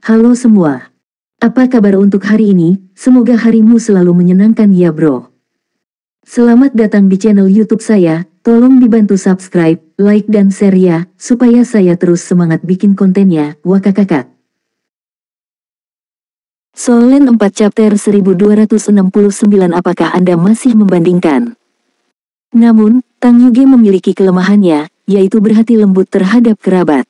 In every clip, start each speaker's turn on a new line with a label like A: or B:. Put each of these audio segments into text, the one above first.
A: Halo semua. Apa kabar untuk hari ini? Semoga harimu selalu menyenangkan ya bro. Selamat datang di channel YouTube saya. Tolong dibantu subscribe, like dan share ya, supaya saya terus semangat bikin kontennya. Wakakakak. Solen 4 chapter 1269. Apakah Anda masih membandingkan? Namun, Tang Yuge memiliki kelemahannya, yaitu berhati lembut terhadap kerabat.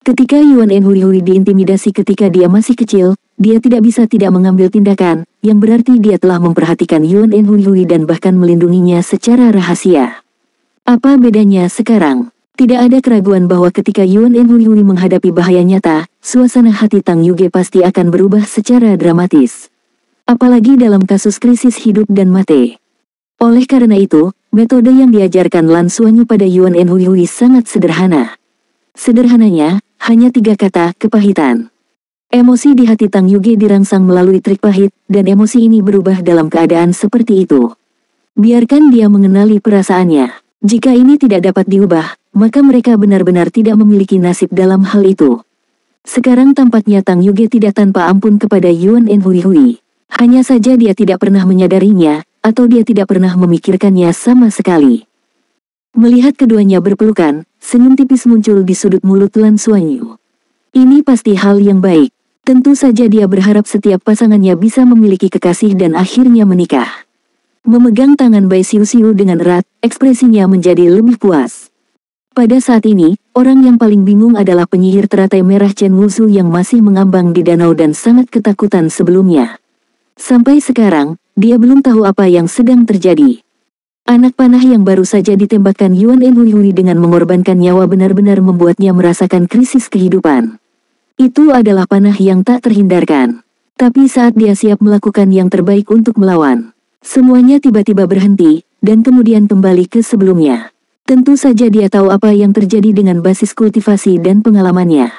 A: Ketika Yuan Enhui diintimidasi ketika dia masih kecil, dia tidak bisa tidak mengambil tindakan, yang berarti dia telah memperhatikan Yuan Enhui dan bahkan melindunginya secara rahasia. Apa bedanya sekarang? Tidak ada keraguan bahwa ketika Yuan Enhui menghadapi bahaya nyata, suasana hati Tang Yuge pasti akan berubah secara dramatis. Apalagi dalam kasus krisis hidup dan mati. Oleh karena itu, metode yang diajarkan Lan Xuanyu pada Yuan Enhui sangat sederhana. Sederhananya, hanya 3 kata, kepahitan. Emosi di hati Tang Yuge dirangsang melalui trik pahit, dan emosi ini berubah dalam keadaan seperti itu. Biarkan dia mengenali perasaannya. Jika ini tidak dapat diubah, maka mereka benar-benar tidak memiliki nasib dalam hal itu. Sekarang tampaknya Tang Yuge tidak tanpa ampun kepada Yuan Enhui. Hanya saja dia tidak pernah menyadarinya, atau dia tidak pernah memikirkannya sama sekali. Melihat keduanya berpelukan, senyum tipis muncul di sudut mulut Lan Xuanyu. Ini pasti hal yang baik. Tentu saja dia berharap setiap pasangannya bisa memiliki kekasih dan akhirnya menikah. Memegang tangan Bai Xiu dengan erat, ekspresinya menjadi lebih puas. Pada saat ini, orang yang paling bingung adalah penyihir teratai merah Chen Wusu yang masih mengambang di danau dan sangat ketakutan sebelumnya. Sampai sekarang, dia belum tahu apa yang sedang terjadi. Anak panah yang baru saja ditembakkan Yuan Enhui dengan mengorbankan nyawa benar-benar membuatnya merasakan krisis kehidupan. Itu adalah panah yang tak terhindarkan. Tapi saat dia siap melakukan yang terbaik untuk melawan, semuanya tiba-tiba berhenti, dan kemudian kembali ke sebelumnya. Tentu saja dia tahu apa yang terjadi dengan basis kultivasi dan pengalamannya.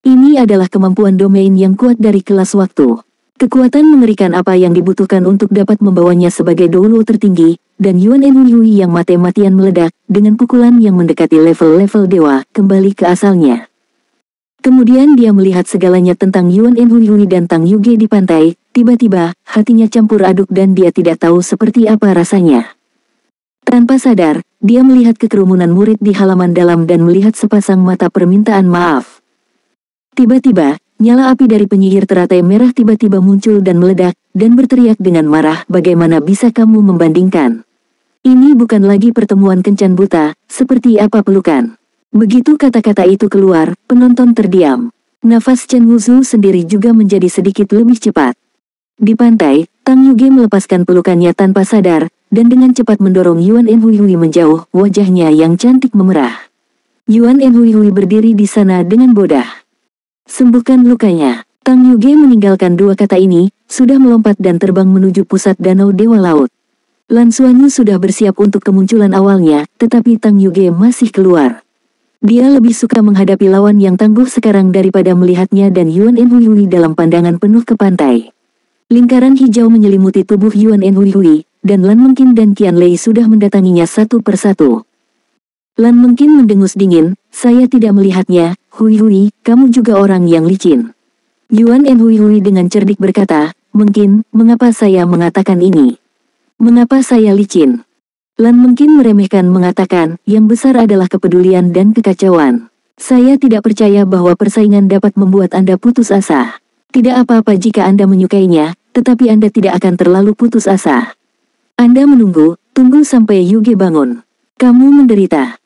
A: Ini adalah kemampuan domain yang kuat dari kelas waktu. Kekuatan mengerikan apa yang dibutuhkan untuk dapat membawanya sebagai doulu tertinggi, dan Yuan Enhui yang mati-matian meledak, dengan pukulan yang mendekati level-level dewa, kembali ke asalnya. Kemudian dia melihat segalanya tentang Yuan Enhui dan Tang Yuge di pantai, tiba-tiba, hatinya campur aduk dan dia tidak tahu seperti apa rasanya. Tanpa sadar, dia melihat kekerumunan murid di halaman dalam dan melihat sepasang mata permintaan maaf. Tiba-tiba, nyala api dari penyihir teratai merah tiba-tiba muncul dan meledak, dan berteriak dengan marah, bagaimana bisa kamu membandingkan? Ini bukan lagi pertemuan kencan buta, seperti apa pelukan. Begitu kata-kata itu keluar, penonton terdiam. Nafas Chen Wuzu sendiri juga menjadi sedikit lebih cepat. Di pantai, Tang Yuge melepaskan pelukannya tanpa sadar, dan dengan cepat mendorong Yuan Enhui menjauh, wajahnya yang cantik memerah. Yuan Enhui berdiri di sana dengan bodah. Sembuhkan lukanya. Tang Yuge meninggalkan 2 kata ini, sudah melompat dan terbang menuju pusat danau Dewa Laut. Lan Xuanyu sudah bersiap untuk kemunculan awalnya, tetapi Tang Yuge masih keluar. Dia lebih suka menghadapi lawan yang tangguh sekarang daripada melihatnya dan Yuan Enhui dalam pandangan penuh ke pantai. Lingkaran hijau menyelimuti tubuh Yuan Enhui, dan Lan Mengqin dan Qian Lei sudah mendatanginya satu persatu. Lan Mengqin mendengus dingin, saya tidak melihatnya, Hui, kamu juga orang yang licin. Yuan Enhui dengan cerdik berkata, Mengqin, mengapa saya mengatakan ini? Mengapa saya licin? Lan Mengqin meremehkan mengatakan, yang besar adalah kepedulian dan kekacauan. Saya tidak percaya bahwa persaingan dapat membuat Anda putus asa. Tidak apa-apa jika Anda menyukainya, tetapi Anda tidak akan terlalu putus asa. Anda menunggu, tunggu sampai Yuge bangun. Kamu menderita.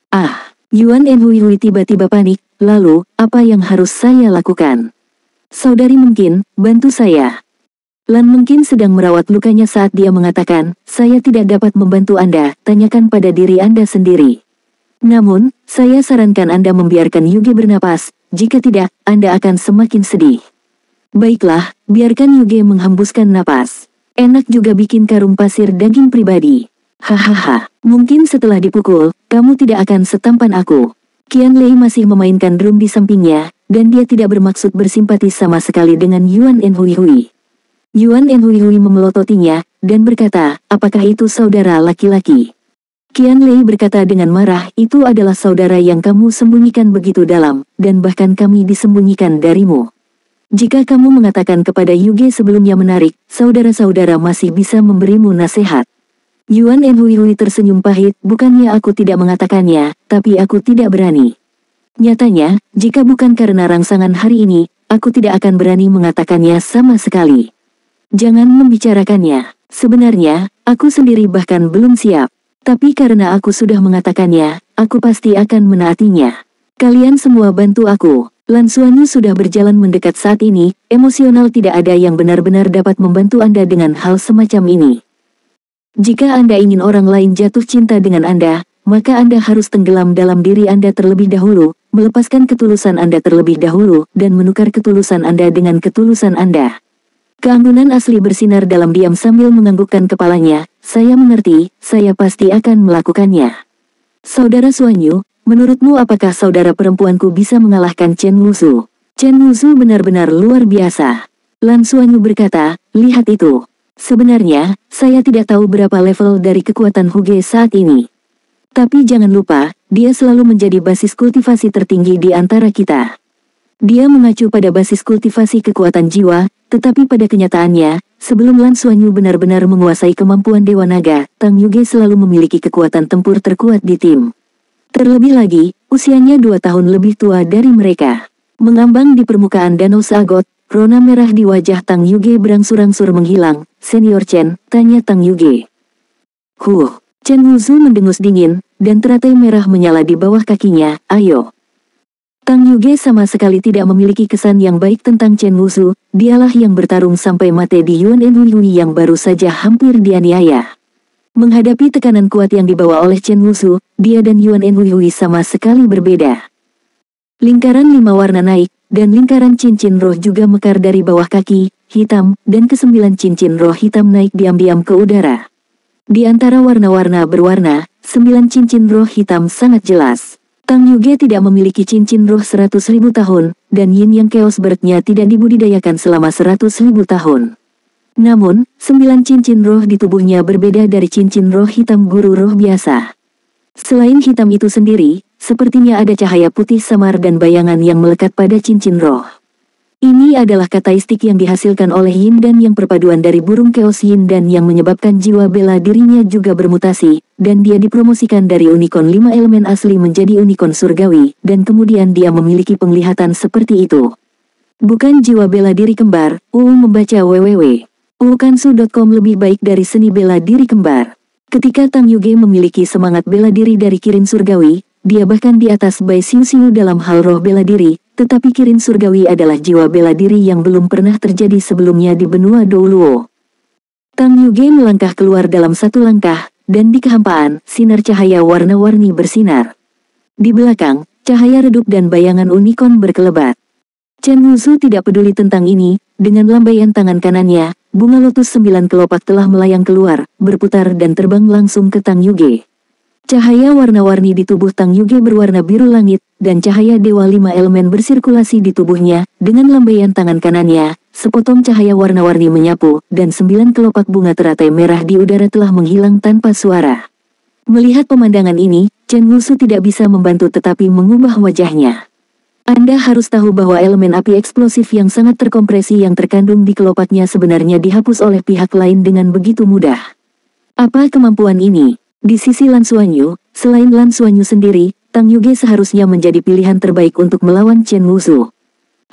A: Yuan Enhui tiba-tiba panik, lalu, apa yang harus saya lakukan? Saudari Mengqin, bantu saya. Lan Mengqin sedang merawat lukanya saat dia mengatakan, saya tidak dapat membantu Anda, tanyakan pada diri Anda sendiri. Namun, saya sarankan Anda membiarkan Yuge bernapas, jika tidak, Anda akan semakin sedih. Baiklah, biarkan Yuge menghembuskan napas. Enak juga bikin karung pasir daging pribadi. Hahaha, mungkin setelah dipukul, kamu tidak akan setampan aku. Qian Lei masih memainkan drum di sampingnya, dan dia tidak bermaksud bersimpati sama sekali dengan Yuan Enhui. Yuan Enhui memelototinya, dan berkata, apakah itu saudara laki-laki? Qian Lei berkata dengan marah, itu adalah saudara yang kamu sembunyikan begitu dalam, dan bahkan kami disembunyikan darimu. Jika kamu mengatakan kepada Yuge sebelumnya menarik, saudara-saudara masih bisa memberimu nasihat. Yuan Enhui tersenyum pahit, bukannya aku tidak mengatakannya, tapi aku tidak berani. Nyatanya, jika bukan karena rangsangan hari ini, aku tidak akan berani mengatakannya sama sekali. Jangan membicarakannya. Sebenarnya, aku sendiri bahkan belum siap. Tapi karena aku sudah mengatakannya, aku pasti akan menaatinya. Kalian semua bantu aku. Lan Xuanyu sudah berjalan mendekat saat ini, emosional tidak ada yang benar-benar dapat membantu Anda dengan hal semacam ini. Jika Anda ingin orang lain jatuh cinta dengan Anda, maka Anda harus tenggelam dalam diri Anda terlebih dahulu, melepaskan ketulusan Anda terlebih dahulu, dan menukar ketulusan Anda dengan ketulusan Anda. Keanggunan asli bersinar dalam diam sambil menganggukkan kepalanya. Saya mengerti, saya pasti akan melakukannya. Saudara Xuanyu, menurutmu apakah saudara perempuanku bisa mengalahkan Chen Wuzu? Chen Wuzu benar-benar luar biasa. Lan Xuanyu berkata, lihat itu. Sebenarnya, saya tidak tahu berapa level dari kekuatan Huge saat ini. Tapi jangan lupa, dia selalu menjadi basis kultivasi tertinggi di antara kita. Dia mengacu pada basis kultivasi kekuatan jiwa, tetapi pada kenyataannya, sebelum Lan Xuanyu benar-benar menguasai kemampuan Dewa Naga, Tang Yuge selalu memiliki kekuatan tempur terkuat di tim. Terlebih lagi, usianya 2 tahun lebih tua dari mereka. Mengambang di permukaan Danau Sagot, rona merah di wajah Tang Yuge berangsur-angsur menghilang. Senior Chen, tanya Tang Yuge. Chen Wuzu mendengus dingin, dan teratai merah menyala di bawah kakinya. Ayo. Tang Yuge sama sekali tidak memiliki kesan yang baik tentang Chen Wuzu, dialah yang bertarung sampai mati di Yuan Enhui yang baru saja hampir dianiaya. Menghadapi tekanan kuat yang dibawa oleh Chen Wuzu, dia dan Yuan Enhui sama sekali berbeda. Lingkaran 5 warna naik, dan lingkaran cincin roh juga mekar dari bawah kaki, hitam, dan ke-9 cincin roh hitam naik diam-diam ke udara. Di antara warna-warna berwarna, 9 cincin roh hitam sangat jelas. Tang Yuge tidak memiliki cincin roh 100.000 tahun, dan Yin Yang Chaos Bird-nya tidak dibudidayakan selama 100.000 tahun. Namun, 9 cincin roh di tubuhnya berbeda dari cincin roh hitam guru roh biasa. Selain hitam itu sendiri, sepertinya ada cahaya putih samar dan bayangan yang melekat pada cincin roh. Ini adalah karakteristik yang dihasilkan oleh Yin dan Yang, perpaduan dari burung Chaos Yin dan Yang menyebabkan jiwa bela dirinya juga bermutasi, dan dia dipromosikan dari unicorn 5 elemen asli menjadi unicorn surgawi, dan kemudian dia memiliki penglihatan seperti itu. Bukan jiwa bela diri kembar, membaca www.ukansu.com lebih baik dari seni bela diri kembar. Ketika Tang Yuge memiliki semangat bela diri dari Kirin surgawi, dia bahkan di atas Bai Xiu dalam hal roh bela diri, tetapi Kirin surgawi adalah jiwa bela diri yang belum pernah terjadi sebelumnya di benua Douluo. Tang Yuge melangkah keluar dalam satu langkah, dan di kehampaan, sinar cahaya warna-warni bersinar. Di belakang, cahaya redup dan bayangan unicorn berkelebat. Chen Wuzu tidak peduli tentang ini, dengan lambaian tangan kanannya, bunga lotus 9 kelopak telah melayang keluar, berputar dan terbang langsung ke Tang Yuge. Cahaya warna-warni di tubuh Tang Yuge berwarna biru langit, dan cahaya dewa 5 elemen bersirkulasi di tubuhnya. Dengan lambaian tangan kanannya, sepotong cahaya warna-warni menyapu, dan 9 kelopak bunga teratai merah di udara telah menghilang tanpa suara. Melihat pemandangan ini, Chen Wuzu tidak bisa membantu tetapi mengubah wajahnya. Anda harus tahu bahwa elemen api eksplosif yang sangat terkompresi yang terkandung di kelopaknya sebenarnya dihapus oleh pihak lain dengan begitu mudah. Apa kemampuan ini? Di sisi Lan Xuanyu, selain Lan Xuanyu sendiri, Tang Yuge seharusnya menjadi pilihan terbaik untuk melawan Chen Wuzu.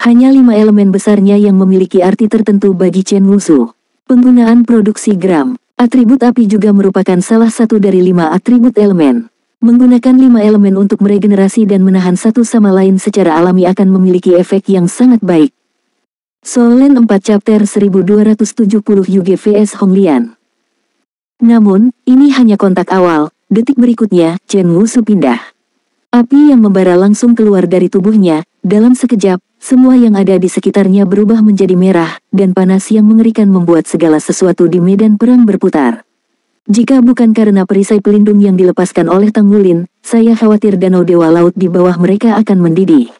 A: Hanya 5 elemen besarnya yang memiliki arti tertentu bagi Chen Wuzu. Penggunaan produksi gram. Atribut api juga merupakan salah satu dari 5 atribut elemen. Menggunakan 5 elemen untuk meregenerasi dan menahan satu sama lain secara alami akan memiliki efek yang sangat baik. Soul Land 4 Chapter 1270 Yuge vs Honglian. Namun, ini hanya kontak awal. Detik berikutnya, Chen Wuzu pindah. Api yang membara langsung keluar dari tubuhnya. Dalam sekejap, semua yang ada di sekitarnya berubah menjadi merah, dan panas yang mengerikan membuat segala sesuatu di medan perang berputar. Jika bukan karena perisai pelindung yang dilepaskan oleh Tang Wulin, saya khawatir danau dewa laut di bawah mereka akan mendidih.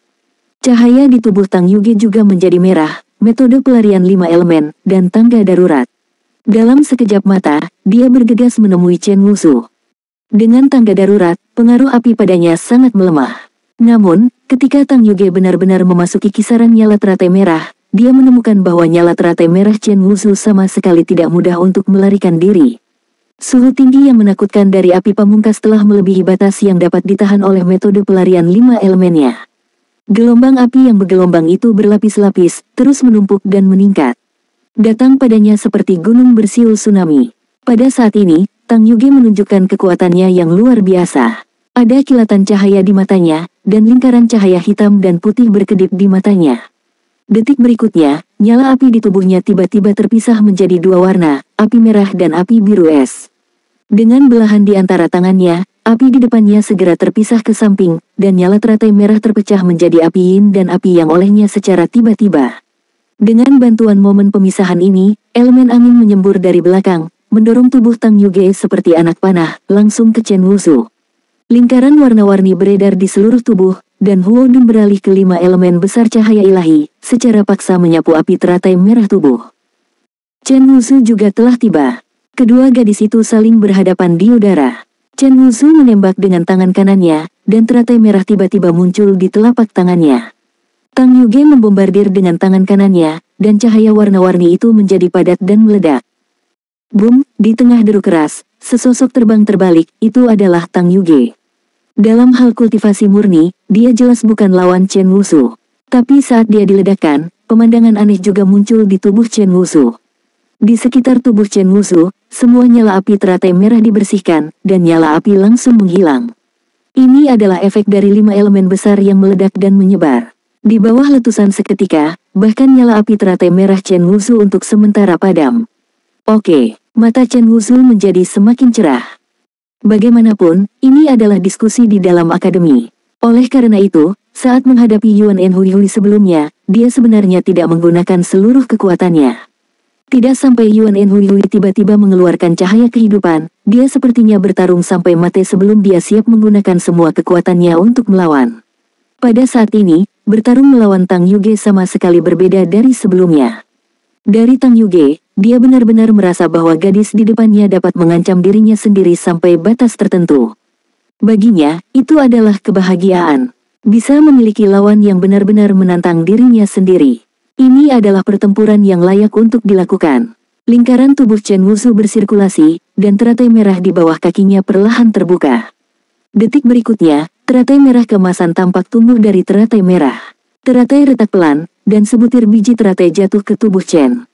A: Cahaya di tubuh Tang Yuge juga menjadi merah, metode pelarian 5 elemen, dan tangga darurat. Dalam sekejap mata, dia bergegas menemui Chen Wuzu. Dengan tangga darurat, pengaruh api padanya sangat melemah. Namun, ketika Tang Yuge benar-benar memasuki kisaran nyala teratai merah, dia menemukan bahwa nyala teratai merah Chen Wusu sama sekali tidak mudah untuk melarikan diri. Suhu tinggi yang menakutkan dari api pamungkas telah melebihi batas yang dapat ditahan oleh metode pelarian 5 elemennya. Gelombang api yang bergelombang itu berlapis-lapis, terus menumpuk dan meningkat. Datang padanya seperti gunung bersiul tsunami. Pada saat ini, Tang Yuge menunjukkan kekuatannya yang luar biasa. Ada kilatan cahaya di matanya, dan lingkaran cahaya hitam dan putih berkedip di matanya. Detik berikutnya, nyala api di tubuhnya tiba-tiba terpisah menjadi dua warna, api merah dan api biru es. Dengan belahan di antara tangannya, api di depannya segera terpisah ke samping, dan nyala teratai merah terpecah menjadi api yin dan api yang olehnya secara tiba-tiba. Dengan bantuan momen pemisahan ini, elemen angin menyembur dari belakang, mendorong tubuh Tang Yuge seperti anak panah, langsung ke Chen Wusu. Lingkaran warna-warni beredar di seluruh tubuh, dan Huo Dun beralih ke 5 elemen besar cahaya ilahi, secara paksa menyapu api teratai merah tubuh. Chen Wusu juga telah tiba. Kedua gadis itu saling berhadapan di udara. Chen Wusu menembak dengan tangan kanannya, dan teratai merah tiba-tiba muncul di telapak tangannya. Tang Yuge membombardir dengan tangan kanannya, dan cahaya warna-warni itu menjadi padat dan meledak. Boom, di tengah deru keras, sesosok terbang terbalik, itu adalah Tang Yuge. Dalam hal kultivasi murni, dia jelas bukan lawan Chen Wusu. Tapi saat dia diledakkan, pemandangan aneh juga muncul di tubuh Chen Wusu. Di sekitar tubuh Chen Wusu, semua nyala api teratai merah dibersihkan, dan nyala api langsung menghilang. Ini adalah efek dari 5 elemen besar yang meledak dan menyebar. Di bawah letusan seketika, bahkan nyala api teratai merah Chen Wusu untuk sementara padam. Oke, mata Chen Wusu menjadi semakin cerah. Bagaimanapun, ini adalah diskusi di dalam akademi. Oleh karena itu, saat menghadapi Yuan Enhui sebelumnya, dia sebenarnya tidak menggunakan seluruh kekuatannya. Tidak sampai Yuan Enhui tiba-tiba mengeluarkan cahaya kehidupan, dia sepertinya bertarung sampai mati sebelum dia siap menggunakan semua kekuatannya untuk melawan. Pada saat ini, bertarung melawan Tang Yuge sama sekali berbeda dari sebelumnya. Dari Tang Yuge, dia benar-benar merasa bahwa gadis di depannya dapat mengancam dirinya sendiri sampai batas tertentu. Baginya, itu adalah kebahagiaan. Bisa memiliki lawan yang benar-benar menantang dirinya sendiri. Ini adalah pertempuran yang layak untuk dilakukan. Lingkaran tubuh Chen Wusu bersirkulasi, dan teratai merah di bawah kakinya perlahan terbuka. Detik berikutnya, teratai merah keemasan tampak tumbuh dari teratai merah. Teratai retak pelan, dan sebutir biji teratai jatuh ke tubuh Chen.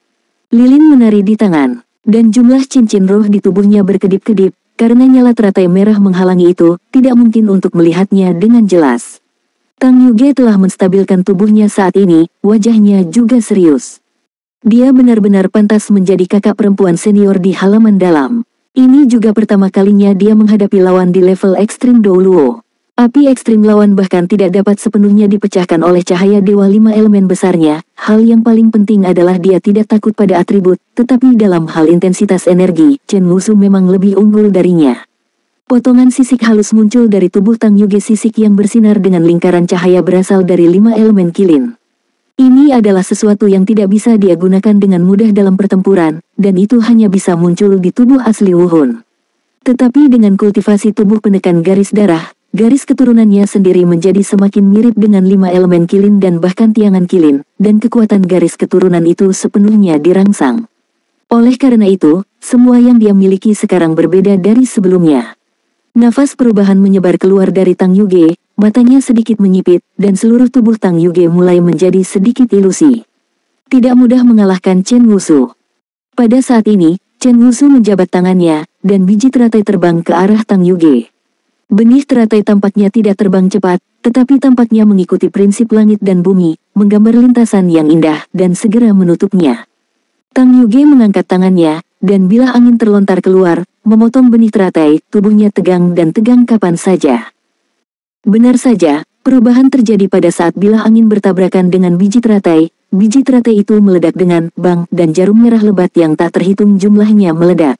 A: Lilin menari di tangan, dan jumlah cincin roh di tubuhnya berkedip-kedip, karena nyala teratai merah menghalangi itu, tidak mungkin untuk melihatnya dengan jelas. Tang Yuge telah menstabilkan tubuhnya saat ini, wajahnya juga serius. Dia benar-benar pantas menjadi kakak perempuan senior di halaman dalam. Ini juga pertama kalinya dia menghadapi lawan di level ekstrim Douluo. Api ekstrim lawan bahkan tidak dapat sepenuhnya dipecahkan oleh cahaya dewa 5 elemen besarnya. Hal yang paling penting adalah dia tidak takut pada atribut, tetapi dalam hal intensitas energi, Chen Wusu memang lebih unggul darinya. Potongan sisik halus muncul dari tubuh Tang Yuge, sisik yang bersinar dengan lingkaran cahaya berasal dari 5 elemen kilin. Ini adalah sesuatu yang tidak bisa dia gunakan dengan mudah dalam pertempuran, dan itu hanya bisa muncul di tubuh asli Wuhun. Tetapi dengan kultivasi tubuh penekan garis darah, garis keturunannya sendiri menjadi semakin mirip dengan 5 elemen kilin dan bahkan tiangan kilin, dan kekuatan garis keturunan itu sepenuhnya dirangsang. Oleh karena itu, semua yang dia miliki sekarang berbeda dari sebelumnya. Nafas perubahan menyebar keluar dari Tang Yuge, matanya sedikit menyipit, dan seluruh tubuh Tang Yuge mulai menjadi sedikit ilusi. Tidak mudah mengalahkan Chen Wusu. Pada saat ini, Chen Wusu menjabat tangannya, dan biji teratai terbang ke arah Tang Yuge. Benih teratai tampaknya tidak terbang cepat, tetapi tampaknya mengikuti prinsip langit dan bumi, menggambar lintasan yang indah, dan segera menutupnya. Tang Yuge mengangkat tangannya, dan bila angin terlontar keluar, memotong benih teratai, tubuhnya tegang dan tegang kapan saja. Benar saja, perubahan terjadi pada saat bilah angin bertabrakan dengan biji teratai itu meledak dengan bang, dan jarum merah lebat yang tak terhitung jumlahnya meledak.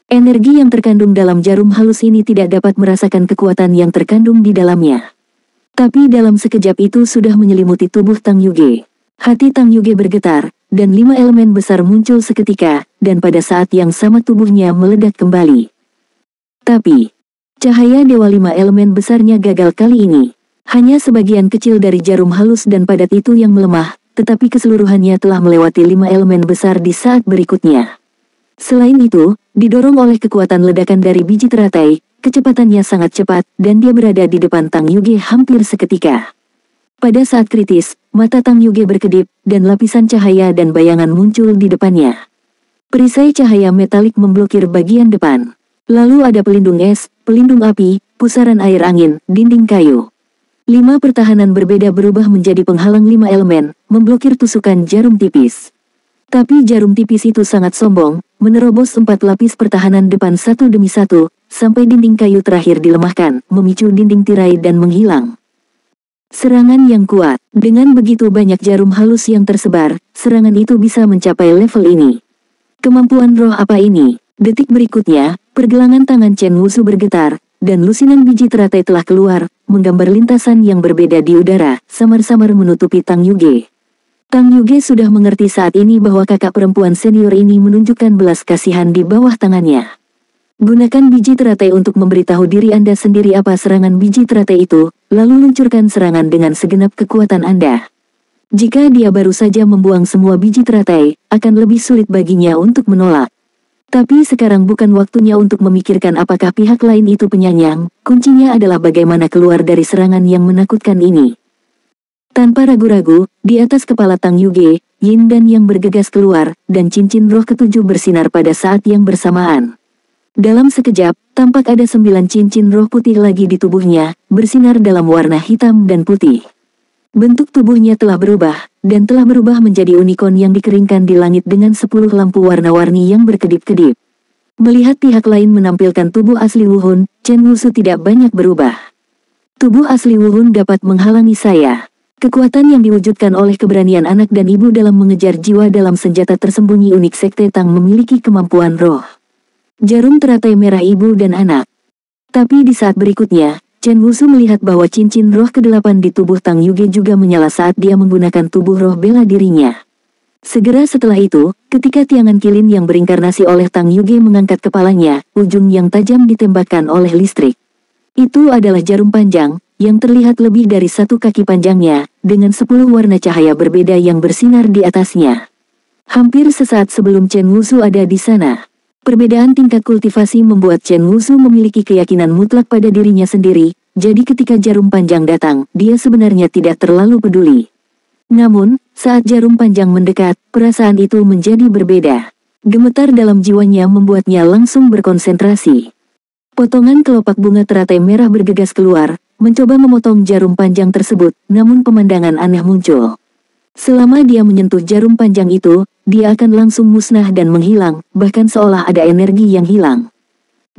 A: Energi yang terkandung dalam jarum halus ini tidak dapat merasakan kekuatan yang terkandung di dalamnya. Tapi dalam sekejap itu sudah menyelimuti tubuh Tang Yuge. Hati Tang Yuge bergetar, dan 5 elemen besar muncul seketika, dan pada saat yang sama tubuhnya meledak kembali. Tapi, cahaya dewa 5 elemen besarnya gagal kali ini. Hanya sebagian kecil dari jarum halus dan padat itu yang melemah, tetapi keseluruhannya telah melewati 5 elemen besar di saat berikutnya. Selain itu, didorong oleh kekuatan ledakan dari biji teratai, kecepatannya sangat cepat, dan dia berada di depan Tang Yuge hampir seketika. Pada saat kritis, mata Tang Yuge berkedip, dan lapisan cahaya dan bayangan muncul di depannya. Perisai cahaya metalik memblokir bagian depan. Lalu ada pelindung es, pelindung api, pusaran air angin, dinding kayu. 5 pertahanan berbeda berubah menjadi penghalang 5 elemen, memblokir tusukan jarum tipis. Tapi jarum tipis itu sangat sombong, menerobos 4 lapis pertahanan depan satu demi satu, sampai dinding kayu terakhir dilemahkan, memicu dinding tirai dan menghilang. Serangan yang kuat. Dengan begitu banyak jarum halus yang tersebar, serangan itu bisa mencapai level ini. Kemampuan roh apa ini? Detik berikutnya, pergelangan tangan Chen Wusu bergetar, dan lusinan biji teratai telah keluar, menggambar lintasan yang berbeda di udara, samar-samar menutupi Tang Yuge. Tang Yuge sudah mengerti saat ini bahwa kakak perempuan senior ini menunjukkan belas kasihan di bawah tangannya. Gunakan biji teratai untuk memberitahu diri Anda sendiri apa serangan biji teratai itu, lalu luncurkan serangan dengan segenap kekuatan Anda. Jika dia baru saja membuang semua biji teratai, akan lebih sulit baginya untuk menolak. Tapi sekarang bukan waktunya untuk memikirkan apakah pihak lain itu penyayang, kuncinya adalah bagaimana keluar dari serangan yang menakutkan ini. Tanpa ragu-ragu, di atas kepala Tang Yuge, Yin dan Yang bergegas keluar, dan cincin roh ketujuh bersinar pada saat yang bersamaan. Dalam sekejap, tampak ada 9 cincin roh putih lagi di tubuhnya, bersinar dalam warna hitam dan putih. Bentuk tubuhnya telah berubah, dan telah berubah menjadi unicorn yang dikeringkan di langit dengan 10 lampu warna-warni yang berkedip-kedip. Melihat pihak lain menampilkan tubuh asli Wuhun, Chen Wusu tidak banyak berubah. Tubuh asli Wuhun dapat menghalangi saya. Kekuatan yang diwujudkan oleh keberanian anak dan ibu dalam mengejar jiwa dalam senjata tersembunyi unik Sekte Tang memiliki kemampuan roh. Jarum teratai merah ibu dan anak. Tapi di saat berikutnya, Chen Wusu melihat bahwa cincin roh ke-8 di tubuh Tang Yuge juga menyala saat dia menggunakan tubuh roh bela dirinya. Segera setelah itu, ketika tiangan kilin yang berinkarnasi oleh Tang Yuge mengangkat kepalanya, ujung yang tajam ditembakkan oleh listrik. Itu adalah jarum panjang, yang terlihat lebih dari 1 kaki panjangnya, dengan 10 warna cahaya berbeda yang bersinar di atasnya. Hampir sesaat sebelum Chen Wusu ada di sana. Perbedaan tingkat kultivasi membuat Chen Wusu memiliki keyakinan mutlak pada dirinya sendiri, jadi ketika jarum panjang datang, dia sebenarnya tidak terlalu peduli. Namun, saat jarum panjang mendekat, perasaan itu menjadi berbeda. Gemetar dalam jiwanya membuatnya langsung berkonsentrasi. Potongan kelopak bunga teratai merah bergegas keluar, mencoba memotong jarum panjang tersebut, namun pemandangan aneh muncul. Selama dia menyentuh jarum panjang itu, dia akan langsung musnah dan menghilang, bahkan seolah ada energi yang hilang.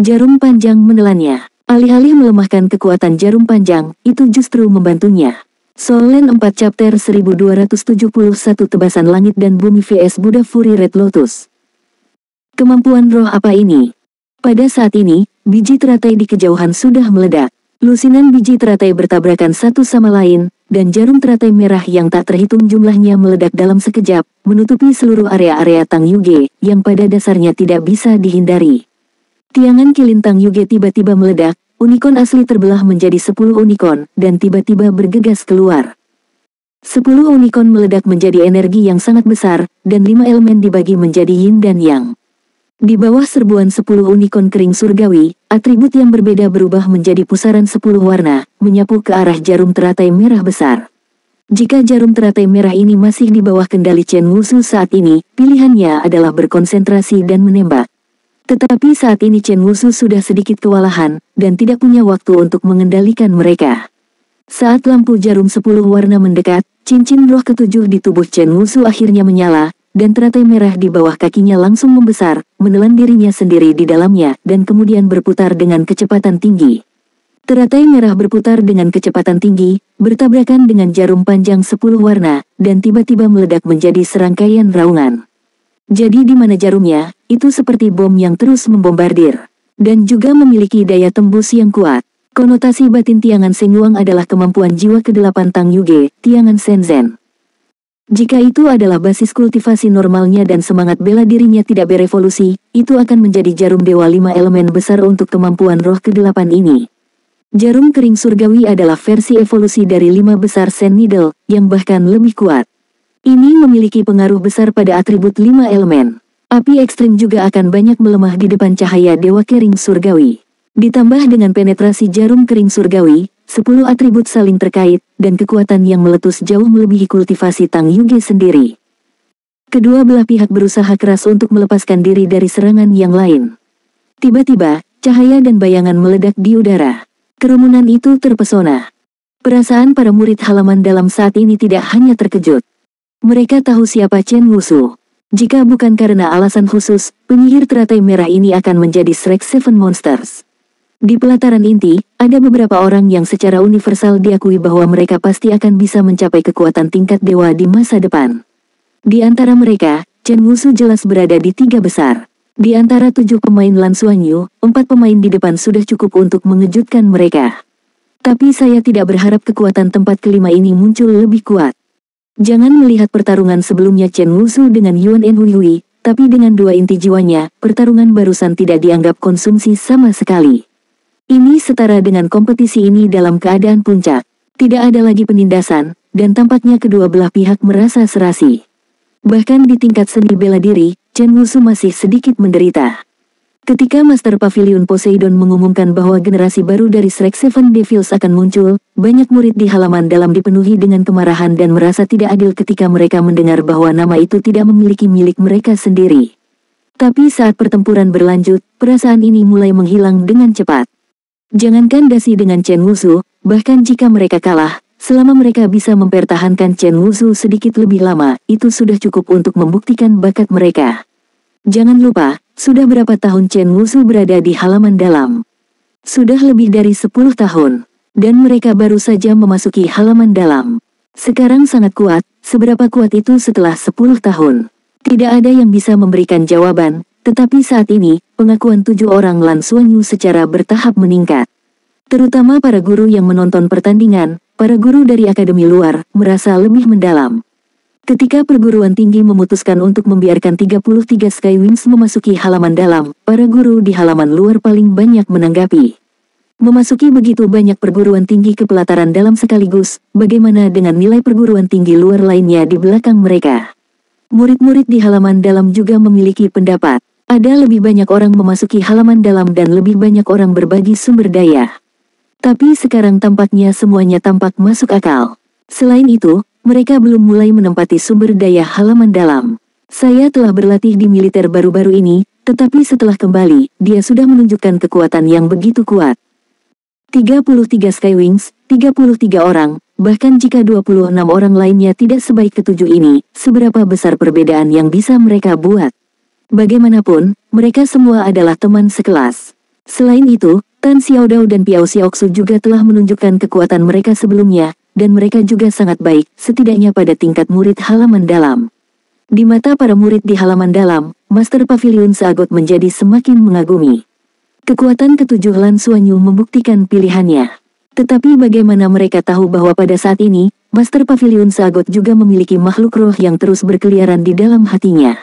A: Jarum panjang menelannya. Alih-alih melemahkan kekuatan jarum panjang, itu justru membantunya. Soul Land 4 Chapter 1271 Tebasan Langit dan Bumi vs Buddha Fury Red Lotus. Kemampuan roh apa ini? Pada saat ini, biji teratai di kejauhan sudah meledak. Lusinan biji teratai bertabrakan satu sama lain, dan jarum teratai merah yang tak terhitung jumlahnya meledak dalam sekejap, menutupi seluruh area-area Tang Yuge, yang pada dasarnya tidak bisa dihindari. Tiangan kilin Tang Yuge tiba-tiba meledak, unicorn asli terbelah menjadi 10 unicorn, dan tiba-tiba bergegas keluar. 10 unicorn meledak menjadi energi yang sangat besar, dan 5 elemen dibagi menjadi Yin dan Yang. Di bawah serbuan 10 unicorn kering surgawi, atribut yang berbeda berubah menjadi pusaran 10 warna, menyapu ke arah jarum teratai merah besar. Jika jarum teratai merah ini masih di bawah kendali Chen Wusu saat ini, pilihannya adalah berkonsentrasi dan menembak. Tetapi saat ini Chen Wusu sudah sedikit kewalahan, dan tidak punya waktu untuk mengendalikan mereka. Saat lampu jarum 10 warna mendekat, cincin roh ketujuh di tubuh Chen Wusu akhirnya menyala, dan teratai merah di bawah kakinya langsung membesar, menelan dirinya sendiri di dalamnya, dan kemudian berputar dengan kecepatan tinggi. Teratai merah berputar dengan kecepatan tinggi, bertabrakan dengan jarum panjang 10 warna, dan tiba-tiba meledak menjadi serangkaian raungan. Jadi di mana jarumnya, itu seperti bom yang terus membombardir. Dan juga memiliki daya tembus yang kuat. Konotasi batin tiangan Sengwang adalah kemampuan jiwa ke-8 Tang Yuge, tiangan Shenzhen. Jika itu adalah basis kultivasi normalnya dan semangat bela dirinya tidak berevolusi, itu akan menjadi jarum dewa 5 elemen besar untuk kemampuan roh ke-8 ini. Jarum kering surgawi adalah versi evolusi dari 5 besar Sand Needle, yang bahkan lebih kuat. Ini memiliki pengaruh besar pada atribut 5 elemen. Api ekstrim juga akan banyak melemah di depan cahaya Dewa Kering Surgawi. Ditambah dengan penetrasi jarum kering surgawi, 10 atribut saling terkait, dan kekuatan yang meletus jauh melebihi kultivasi Tang Yuge sendiri. Kedua belah pihak berusaha keras untuk melepaskan diri dari serangan yang lain. Tiba-tiba, cahaya dan bayangan meledak di udara. Kerumunan itu terpesona. Perasaan para murid halaman dalam saat ini tidak hanya terkejut. Mereka tahu siapa Chen Wusu. Jika bukan karena alasan khusus, penyihir teratai merah ini akan menjadi Shrek Seven Monsters. Di pelataran inti, ada beberapa orang yang secara universal diakui bahwa mereka pasti akan bisa mencapai kekuatan tingkat dewa di masa depan. Di antara mereka, Chen Wusu jelas berada di 3 besar. Di antara 7 pemain Lan Xuanyu, 4 pemain di depan sudah cukup untuk mengejutkan mereka. Tapi saya tidak berharap kekuatan tempat kelima ini muncul lebih kuat. Jangan melihat pertarungan sebelumnya Chen Wusu dengan Yuan Enhui, tapi dengan 2 inti jiwanya, pertarungan barusan tidak dianggap konsumsi sama sekali. Ini setara dengan kompetisi ini dalam keadaan puncak. Tidak ada lagi penindasan, dan tampaknya kedua belah pihak merasa serasi. Bahkan di tingkat seni bela diri, Chen Wusu masih sedikit menderita. Ketika Master Pavilion Poseidon mengumumkan bahwa generasi baru dari Shrek Seven Devils akan muncul, banyak murid di halaman dalam dipenuhi dengan kemarahan dan merasa tidak adil ketika mereka mendengar bahwa nama itu tidak memiliki milik mereka sendiri. Tapi saat pertempuran berlanjut, perasaan ini mulai menghilang dengan cepat. Jangankan dasi dengan Chen Wusu, bahkan jika mereka kalah, selama mereka bisa mempertahankan Chen Wusu sedikit lebih lama, itu sudah cukup untuk membuktikan bakat mereka. Jangan lupa, sudah berapa tahun Chen Wusu berada di halaman dalam? Sudah lebih dari 10 tahun. Dan mereka baru saja memasuki halaman dalam. Sekarang sangat kuat, seberapa kuat itu setelah 10 tahun? Tidak ada yang bisa memberikan jawaban, tetapi saat ini, pengakuan 7 orang Lan Xuanyu secara bertahap meningkat. Terutama para guru yang menonton pertandingan, para guru dari akademi luar, merasa lebih mendalam. Ketika perguruan tinggi memutuskan untuk membiarkan 33 Skywings memasuki halaman dalam, para guru di halaman luar paling banyak menanggapi. Memasuki begitu banyak perguruan tinggi ke pelataran dalam sekaligus, bagaimana dengan nilai perguruan tinggi luar lainnya di belakang mereka? Murid-murid di halaman dalam juga memiliki pendapat. Ada lebih banyak orang memasuki halaman dalam dan lebih banyak orang berbagi sumber daya. Tapi sekarang tampaknya semuanya tampak masuk akal. Selain itu, mereka belum mulai menempati sumber daya halaman dalam. Saya telah berlatih di militer baru-baru ini, tetapi setelah kembali, dia sudah menunjukkan kekuatan yang begitu kuat. 33 Skywings, 33 orang, bahkan jika 26 orang lainnya tidak sebaik ketujuh ini, seberapa besar perbedaan yang bisa mereka buat? Bagaimanapun, mereka semua adalah teman sekelas. Selain itu, Tan Xiaodao dan Piao Xiaoxu juga telah menunjukkan kekuatan mereka sebelumnya, dan mereka juga sangat baik, setidaknya pada tingkat murid halaman dalam. Di mata para murid di halaman dalam, Master Pavilion Seagot menjadi semakin mengagumi. Kekuatan ketujuh Lan Xuanyu membuktikan pilihannya. Tetapi bagaimana mereka tahu bahwa pada saat ini, Master Pavilion Seagot juga memiliki makhluk roh yang terus berkeliaran di dalam hatinya.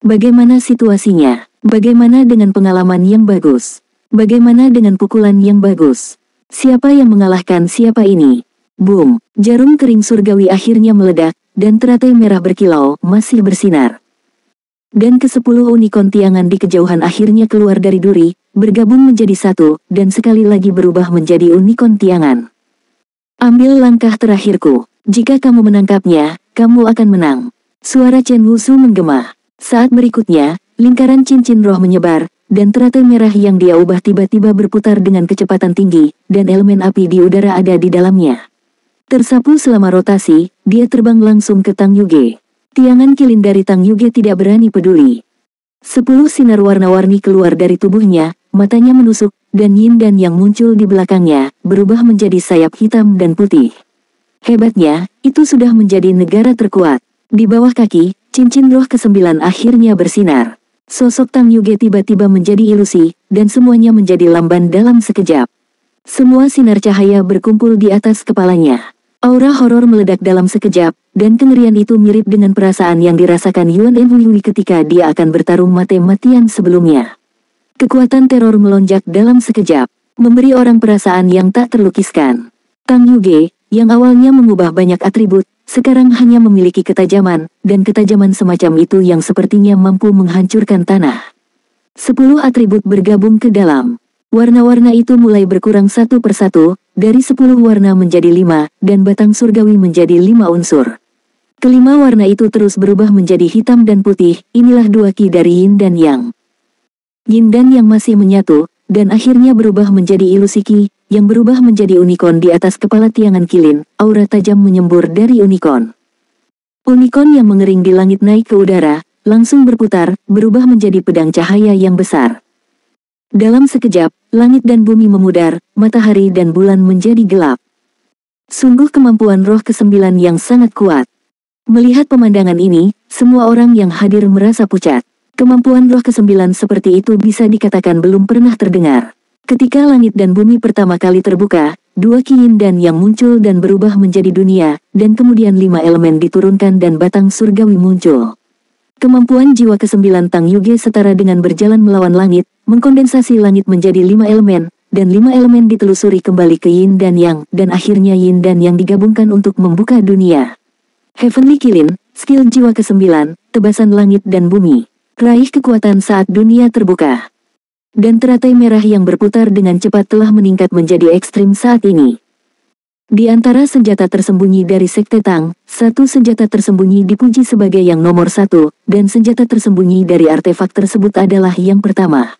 A: Bagaimana situasinya? Bagaimana dengan pengalaman yang bagus? Bagaimana dengan pukulan yang bagus? Siapa yang mengalahkan siapa ini? Boom! Jarum kering surgawi akhirnya meledak, dan teratai merah berkilau, masih bersinar. Dan ke-10 unicorn tiangan di kejauhan akhirnya keluar dari duri, bergabung menjadi satu, dan sekali lagi berubah menjadi unicorn tiangan. Ambil langkah terakhirku. Jika kamu menangkapnya, kamu akan menang. Suara Chen Wusu menggema. Saat berikutnya, lingkaran cincin roh menyebar, dan teratai merah yang dia ubah tiba-tiba berputar dengan kecepatan tinggi, dan elemen api di udara ada di dalamnya. Tersapu selama rotasi, dia terbang langsung ke Tang Yuge. Tiangan kilin dari Tang Yuge tidak berani peduli. 10 sinar warna-warni keluar dari tubuhnya, matanya menusuk, dan yin dan yang muncul di belakangnya, berubah menjadi sayap hitam dan putih. Hebatnya, itu sudah menjadi negara terkuat. Di bawah kaki, cincin roh ke-9 akhirnya bersinar. Sosok Tang Yuge tiba-tiba menjadi ilusi, dan semuanya menjadi lamban dalam sekejap. Semua sinar cahaya berkumpul di atas kepalanya. Aura horor meledak dalam sekejap, dan kengerian itu mirip dengan perasaan yang dirasakan Yuan Enhui ketika dia akan bertarung mati-matian sebelumnya. Kekuatan teror melonjak dalam sekejap, memberi orang perasaan yang tak terlukiskan. Tang Yuge, yang awalnya mengubah banyak atribut, sekarang hanya memiliki ketajaman, dan ketajaman semacam itu yang sepertinya mampu menghancurkan tanah. 10 atribut bergabung ke dalam. Warna-warna itu mulai berkurang satu persatu, dari 10 warna menjadi 5, dan batang surgawi menjadi 5 unsur. Kelima warna itu terus berubah menjadi hitam dan putih, inilah dua ki dari yin dan yang. Yin dan yang masih menyatu, dan akhirnya berubah menjadi ilusi ki, yang berubah menjadi unicorn di atas kepala tiangan kilin, aura tajam menyembur dari unicorn. Unicorn yang mengering di langit naik ke udara, langsung berputar, berubah menjadi pedang cahaya yang besar. Dalam sekejap, langit dan bumi memudar, matahari dan bulan menjadi gelap. Sungguh kemampuan roh ke-9 yang sangat kuat. Melihat pemandangan ini, semua orang yang hadir merasa pucat. Kemampuan roh ke-9 seperti itu bisa dikatakan belum pernah terdengar. Ketika langit dan bumi pertama kali terbuka, dua ki yin dan yang muncul dan berubah menjadi dunia, dan kemudian 5 elemen diturunkan dan batang surgawi muncul. Kemampuan jiwa ke-9 Tang Yuge setara dengan berjalan melawan langit, mengkondensasi langit menjadi 5 elemen, dan 5 elemen ditelusuri kembali ke yin dan yang, dan akhirnya yin dan yang digabungkan untuk membuka dunia. Heavenly Kilin, skill jiwa ke-9, tebasan langit dan bumi. Raih kekuatan saat dunia terbuka. Dan teratai merah yang berputar dengan cepat telah meningkat menjadi ekstrim saat ini. Di antara senjata tersembunyi dari Sekte Tang, satu senjata tersembunyi dipuji sebagai yang nomor 1, dan senjata tersembunyi dari artefak tersebut adalah yang pertama.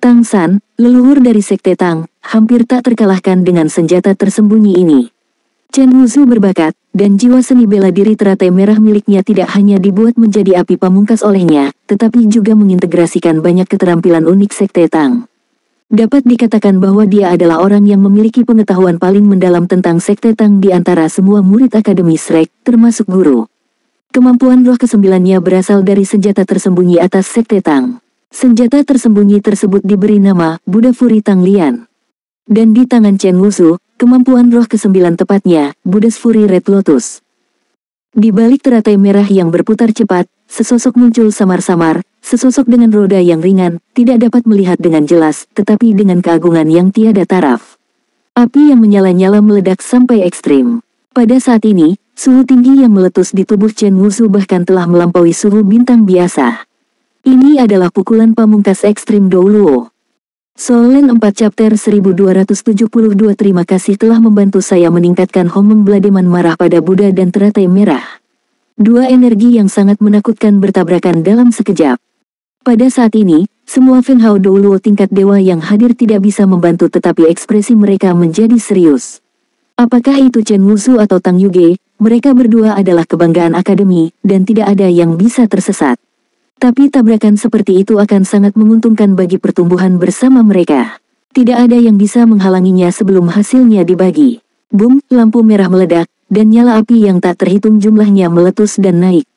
A: Tang San, leluhur dari Sekte Tang, hampir tak terkalahkan dengan senjata tersembunyi ini. Chen Wuzu berbakat, dan jiwa seni bela diri teratai merah miliknya tidak hanya dibuat menjadi api pamungkas olehnya, tetapi juga mengintegrasikan banyak keterampilan unik Sekte Tang. Dapat dikatakan bahwa dia adalah orang yang memiliki pengetahuan paling mendalam tentang Sekte Tang di antara semua murid Akademi Shrek, termasuk guru. Kemampuan roh ke-9-nya berasal dari senjata tersembunyi atas Sekte Tang. Senjata tersembunyi tersebut diberi nama Buddha Fury Tang Lian. Dan di tangan Chen Wuzu, kemampuan roh ke-9 tepatnya, Buddha's Fury Red Lotus. Di balik teratai merah yang berputar cepat, sesosok muncul samar-samar, sesosok dengan roda yang ringan, tidak dapat melihat dengan jelas, tetapi dengan keagungan yang tiada taraf. Api yang menyala-nyala meledak sampai ekstrim. Pada saat ini, suhu tinggi yang meletus di tubuh Chen Wuzu bahkan telah melampaui suhu bintang biasa. Ini adalah pukulan pamungkas ekstrim Douluo. Solen 4 chapter 1272. Terima kasih telah membantu saya meningkatkan Homeng Blademan marah pada Buddha dan teratai merah. Dua energi yang sangat menakutkan bertabrakan dalam sekejap. Pada saat ini, semua Feng Hao Douluo tingkat dewa yang hadir tidak bisa membantu tetapi ekspresi mereka menjadi serius. Apakah itu Chen Wuzu atau Tang Yuge, mereka berdua adalah kebanggaan akademi, dan tidak ada yang bisa tersesat. Tapi tabrakan seperti itu akan sangat menguntungkan bagi pertumbuhan bersama mereka. Tidak ada yang bisa menghalanginya sebelum hasilnya dibagi. Boom, lampu merah meledak, dan nyala api yang tak terhitung jumlahnya meletus dan naik.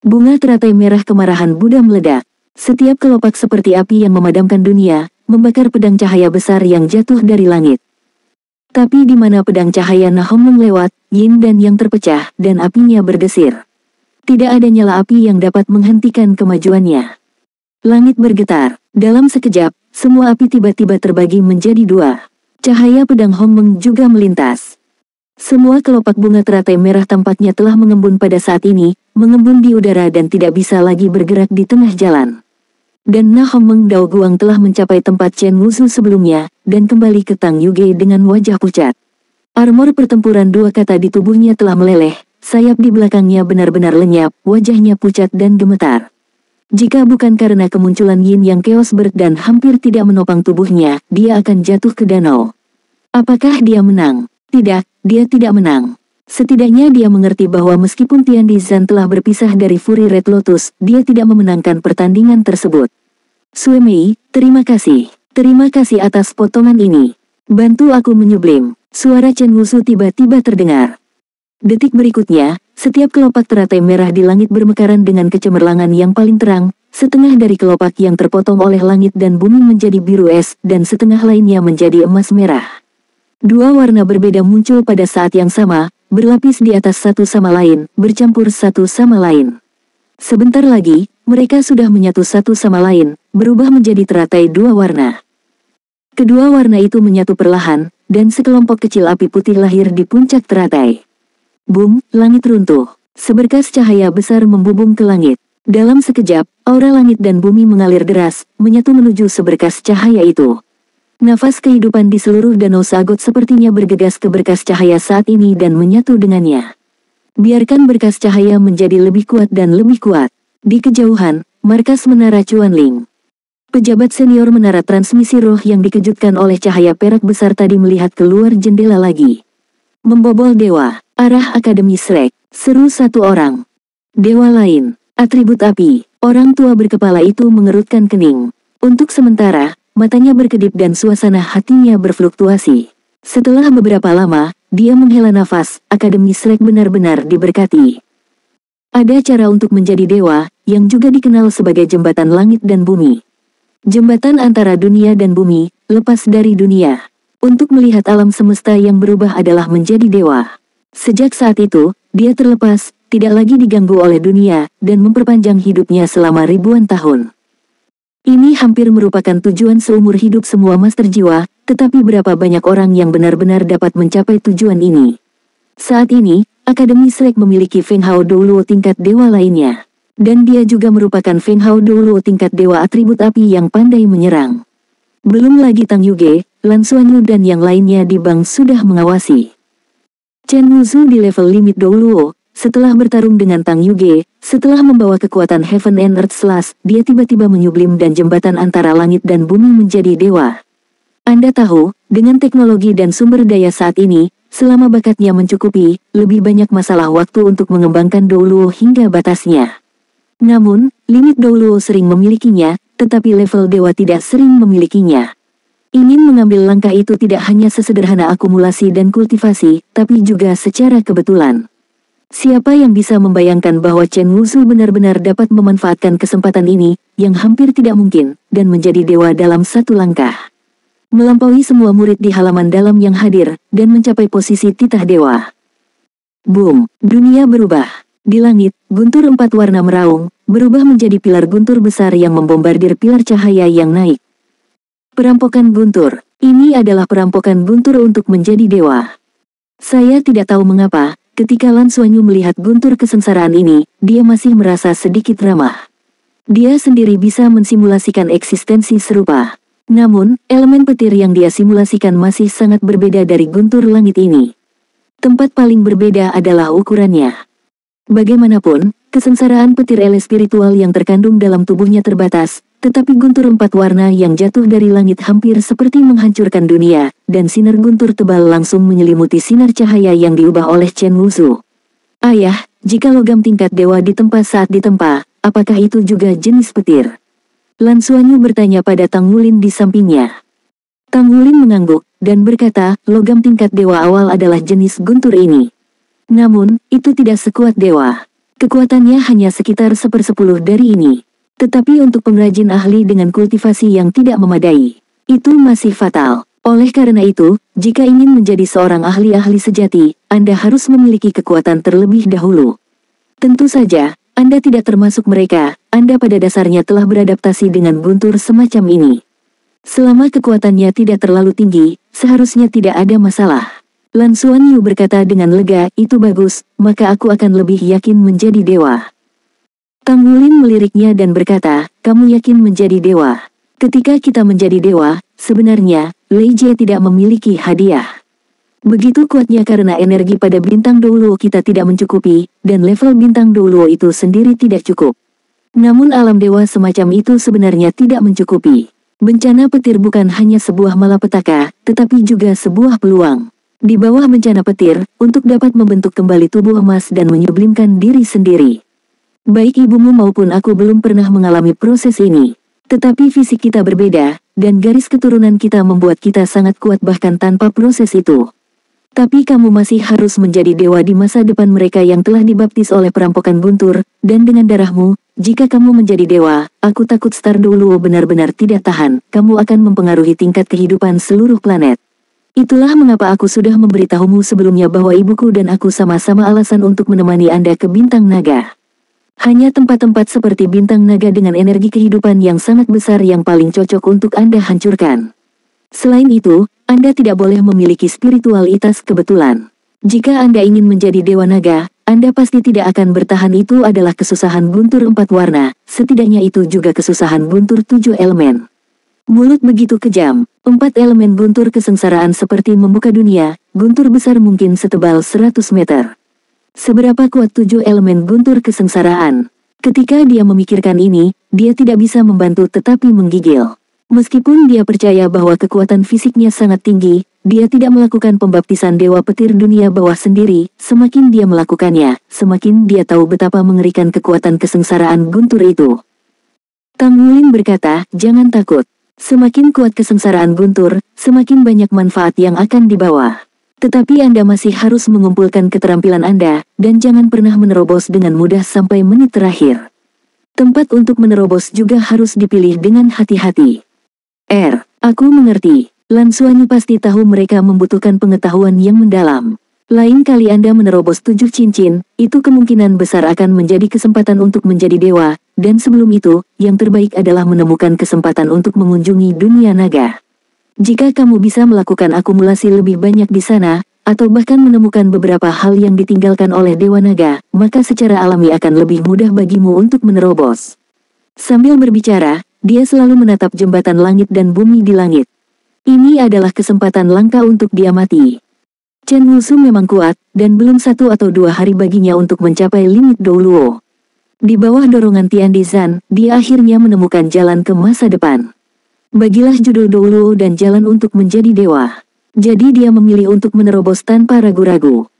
A: Bunga teratai merah kemarahan Buddha meledak. Setiap kelopak seperti api yang memadamkan dunia, membakar pedang cahaya besar yang jatuh dari langit. Tapi di mana pedang cahaya Nahom lewat, yin dan yang terpecah, dan apinya berdesir. Tidak ada nyala api yang dapat menghentikan kemajuannya. Langit bergetar. Dalam sekejap, semua api tiba-tiba terbagi menjadi 2. Cahaya pedang Hongmeng juga melintas. Semua kelopak bunga teratai merah tampaknya telah mengembun pada saat ini, mengembun di udara dan tidak bisa lagi bergerak di tengah jalan. Dan Nahomeng Dao Guang telah mencapai tempat Chen Wuzu sebelumnya, dan kembali ke Tang Yuge dengan wajah pucat. Armor pertempuran 2 kata di tubuhnya telah meleleh. Sayap di belakangnya benar-benar lenyap, wajahnya pucat dan gemetar. Jika bukan karena kemunculan Yin yang Chaos Bird dan hampir tidak menopang tubuhnya, dia akan jatuh ke danau. Apakah dia menang? Tidak, dia tidak menang. Setidaknya dia mengerti bahwa meskipun Tian Dizan telah berpisah dari Fury Red Lotus, dia tidak memenangkan pertandingan tersebut. Sue Mei, terima kasih. Terima kasih atas potongan ini. Bantu aku menyublim. Suara Chen Wuzu tiba-tiba terdengar. Detik berikutnya, setiap kelopak teratai merah di langit bermekaran dengan kecemerlangan yang paling terang, setengah dari kelopak yang terpotong oleh langit dan bumi menjadi biru es, dan setengah lainnya menjadi emas merah. Dua warna berbeda muncul pada saat yang sama, berlapis di atas satu sama lain, bercampur satu sama lain. Sebentar lagi, mereka sudah menyatu satu sama lain, berubah menjadi teratai 2 warna. Kedua warna itu menyatu perlahan, dan sekelompok kecil api putih lahir di puncak teratai. Boom, langit runtuh. Seberkas cahaya besar membubung ke langit. Dalam sekejap, aura langit dan bumi mengalir deras, menyatu menuju seberkas cahaya itu. Nafas kehidupan di seluruh danau Sagot sepertinya bergegas ke berkas cahaya saat ini dan menyatu dengannya. Biarkan berkas cahaya menjadi lebih kuat dan lebih kuat. Di kejauhan, markas menara Chuanling. Pejabat senior menara transmisi roh yang dikejutkan oleh cahaya perak besar tadi melihat keluar jendela lagi. Membobol dewa, arah Akademi Shrek, seru satu orang. Dewa lain, atribut api, orang tua berkepala itu mengerutkan kening. Untuk sementara, matanya berkedip dan suasana hatinya berfluktuasi. Setelah beberapa lama, dia menghela nafas. Akademi Shrek benar-benar diberkati. Ada cara untuk menjadi dewa, yang juga dikenal sebagai jembatan langit dan bumi. Jembatan antara dunia dan bumi, lepas dari dunia. Untuk melihat alam semesta yang berubah adalah menjadi dewa. Sejak saat itu, dia terlepas, tidak lagi diganggu oleh dunia, dan memperpanjang hidupnya selama ribuan tahun. Ini hampir merupakan tujuan seumur hidup semua master jiwa, tetapi berapa banyak orang yang benar-benar dapat mencapai tujuan ini? Saat ini, Akademi Shrek memiliki Feng Hao Douluo tingkat dewa lainnya. Dan dia juga merupakan Feng Hao Douluo tingkat dewa atribut api yang pandai menyerang. Belum lagi Tang Yuge, Lan Xuanyu dan yang lainnya di bank sudah mengawasi. Chen Wuzu di level limit Douluo. Setelah bertarung dengan Tang Yuge, setelah membawa kekuatan Heaven and Earth Slash, dia tiba-tiba menyublim dan jembatan antara langit dan bumi menjadi dewa. Anda tahu, dengan teknologi dan sumber daya saat ini, selama bakatnya mencukupi, lebih banyak masalah waktu untuk mengembangkan Douluo hingga batasnya. Namun, limit Douluo sering memilikinya, tetapi level dewa tidak sering memilikinya. Ingin mengambil langkah itu tidak hanya sesederhana akumulasi dan kultivasi, tapi juga secara kebetulan. Siapa yang bisa membayangkan bahwa Chen Wuzu benar-benar dapat memanfaatkan kesempatan ini, yang hampir tidak mungkin, dan menjadi dewa dalam satu langkah. Melampaui semua murid di halaman dalam yang hadir, dan mencapai posisi titah dewa. Boom, dunia berubah. Di langit, guntur 4 warna meraung, berubah menjadi pilar guntur besar yang membombardir pilar cahaya yang naik. Perampokan guntur, ini adalah perampokan guntur untuk menjadi dewa. Saya tidak tahu mengapa, ketika Lan Xuanyu melihat guntur kesengsaraan ini, dia masih merasa sedikit ramah. Dia sendiri bisa mensimulasikan eksistensi serupa. Namun, elemen petir yang dia simulasikan masih sangat berbeda dari guntur langit ini. Tempat paling berbeda adalah ukurannya. Bagaimanapun, kesengsaraan petir ele spiritual yang terkandung dalam tubuhnya terbatas, tetapi guntur 4 warna yang jatuh dari langit hampir seperti menghancurkan dunia, dan sinar guntur tebal langsung menyelimuti sinar cahaya yang diubah oleh Chen Wuzu. Ayah, jika logam tingkat dewa ditempa saat ditempa, apakah itu juga jenis petir? Lan Xuanyu bertanya pada Tang Wulin di sampingnya. Tang Wulin mengangguk, dan berkata, logam tingkat dewa awal adalah jenis guntur ini. Namun, itu tidak sekuat dewa. Kekuatannya hanya sekitar 1/10 dari ini. Tetapi untuk pengrajin ahli dengan kultivasi yang tidak memadai, itu masih fatal. Oleh karena itu, jika ingin menjadi seorang ahli-ahli sejati, Anda harus memiliki kekuatan terlebih dahulu. Tentu saja, Anda tidak termasuk mereka, Anda pada dasarnya telah beradaptasi dengan guntur semacam ini. Selama kekuatannya tidak terlalu tinggi, seharusnya tidak ada masalah. Lan Xuanyu berkata dengan lega, itu bagus, maka aku akan lebih yakin menjadi dewa. Tang Wulin meliriknya dan berkata, kamu yakin menjadi dewa? Ketika kita menjadi dewa, sebenarnya, Lei Jie tidak memiliki hadiah. Begitu kuatnya karena energi pada bintang Douluo kita tidak mencukupi, dan level bintang Douluo itu sendiri tidak cukup. Namun alam dewa semacam itu sebenarnya tidak mencukupi. Bencana petir bukan hanya sebuah malapetaka, tetapi juga sebuah peluang. Di bawah bencana petir, untuk dapat membentuk kembali tubuh emas dan menyublimkan diri sendiri. Baik ibumu maupun aku belum pernah mengalami proses ini. Tetapi fisik kita berbeda, dan garis keturunan kita membuat kita sangat kuat bahkan tanpa proses itu. Tapi kamu masih harus menjadi dewa di masa depan mereka yang telah dibaptis oleh perampokan guntur, dan dengan darahmu, jika kamu menjadi dewa, aku takut Star Douluo benar-benar tidak tahan, kamu akan mempengaruhi tingkat kehidupan seluruh planet. Itulah mengapa aku sudah memberitahumu sebelumnya bahwa ibuku dan aku sama-sama alasan untuk menemani Anda ke bintang naga. Hanya tempat-tempat seperti bintang naga dengan energi kehidupan yang sangat besar yang paling cocok untuk Anda hancurkan. Selain itu, Anda tidak boleh memiliki spiritualitas kebetulan. Jika Anda ingin menjadi Dewa Naga, Anda pasti tidak akan bertahan. Itu adalah kesusahan guntur 4 warna, setidaknya itu juga kesusahan guntur 7 elemen. Mulut begitu kejam, 4 elemen guntur kesengsaraan seperti membuka dunia, guntur besar mungkin setebal 100 meter. Seberapa kuat 7 elemen guntur kesengsaraan? Ketika dia memikirkan ini, dia tidak bisa membantu tetapi menggigil. Meskipun dia percaya bahwa kekuatan fisiknya sangat tinggi, dia tidak melakukan pembaptisan Dewa Petir Dunia Bawah sendiri. Semakin dia melakukannya, semakin dia tahu betapa mengerikan kekuatan kesengsaraan guntur itu. Tang Wulin berkata, jangan takut. Semakin kuat kesengsaraan guntur, semakin banyak manfaat yang akan dibawa. Tetapi Anda masih harus mengumpulkan keterampilan Anda, dan jangan pernah menerobos dengan mudah sampai menit terakhir. Tempat untuk menerobos juga harus dipilih dengan hati-hati. Aku mengerti. Lan Xuanyi pasti tahu mereka membutuhkan pengetahuan yang mendalam. Lain kali Anda menerobos 7 cincin, itu kemungkinan besar akan menjadi kesempatan untuk menjadi dewa, dan sebelum itu, yang terbaik adalah menemukan kesempatan untuk mengunjungi dunia naga. Jika kamu bisa melakukan akumulasi lebih banyak di sana, atau bahkan menemukan beberapa hal yang ditinggalkan oleh Dewa Naga, maka secara alami akan lebih mudah bagimu untuk menerobos. Sambil berbicara, dia selalu menatap jembatan langit dan bumi di langit. Ini adalah kesempatan langka untuk dia mati. Chen Wusu memang kuat, dan belum 1 atau 2 hari baginya untuk mencapai limit Douluo. Di bawah dorongan Tian Dizan, dia akhirnya menemukan jalan ke masa depan. Bagilah judul Douluo dan jalan untuk menjadi dewa. Jadi dia memilih untuk menerobos tanpa ragu-ragu.